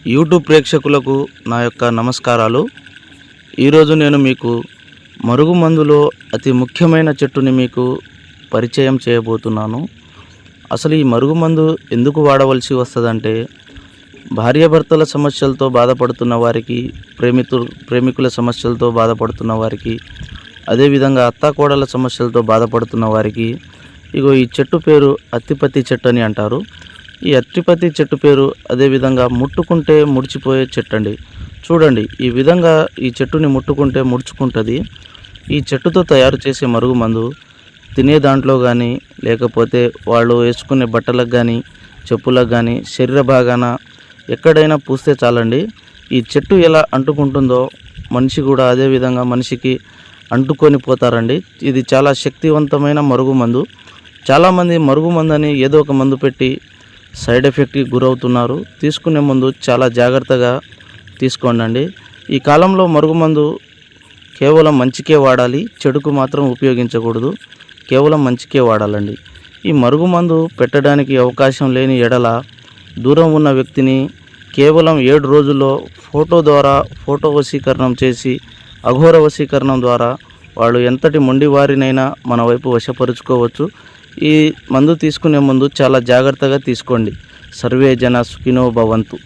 YouTube ప్రేక్షకులకు నా యొక్క నమస్కారాలు. ఈరోజు నేను మీకు మరుగుమందులో అతి ముఖ్యమైన చెట్టుని మీకు పరిచయం చేయబోతున్నాను. అసలు ఈ మరుగుమందు ఎందుకు వాడవలసి వస్తుందంటే, భార్యాభర్తల సమస్యలతో బాధపడుతున్న వారికి, ప్రేమికుల సమస్యలతో బాధపడుతున్న వారికి, అదేవిధంగా అత్తాకోడళ్ళ సమస్యలతో బాధపడుతున్న వారికి, ఈ చెట్టు పేరు అత్తిపత్తి చెట్టు అని అంటారు. ఈ అత్తిపత్తి చెట్టు పేరు అదేవిధంగా ముట్టుకుంటే ముడిచిపోయే చెట్టు అండి. చూడండి, ఈ విధంగా ఈ చెట్టుని ముట్టుకుంటే ముడుచుకుంటుంది. ఈ చెట్టుతో తయారు చేసే మరుగుమందు తినే దాంట్లో కానీ, లేకపోతే వాళ్ళు వేసుకునే బట్టలకు కానీ, చెప్పులకు కానీ, శరీర భాగాన ఎక్కడైనా పూస్తే చాలండి. ఈ చెట్టు ఎలా అంటుకుంటుందో మనిషి కూడా అదేవిధంగా మనిషికి అంటుకొని పోతారండి. ఇది చాలా శక్తివంతమైన మరుగుమందు. చాలామంది మరుగుమందు అని ఏదో ఒక మందు పెట్టి సైడ్ ఎఫెక్ట్కి గురవుతున్నారు. తీసుకునే ముందు చాలా జాగ్రత్తగా తీసుకోండి. ఈ కాలంలో మరుగుమందు కేవలం మంచికే వాడాలి, చెడుకు మాత్రం ఉపయోగించకూడదు. కేవలం మంచికే వాడాలండి. ఈ మరుగుమందు పెట్టడానికి అవకాశం లేని ఎడల దూరం ఉన్న వ్యక్తిని కేవలం 7 రోజుల్లో ఫోటో వశీకరణం చేసి, అఘోర వశీకరణం ద్వారా వాళ్ళు ఎంతటి మొండివారినైనా మన వైపు వశపరుచుకోవచ్చు. ఈ మందు తీసుకునే ముందు చాలా జాగ్రత్తగా తీసుకోండి. సర్వే జన సుఖినో భవంతు.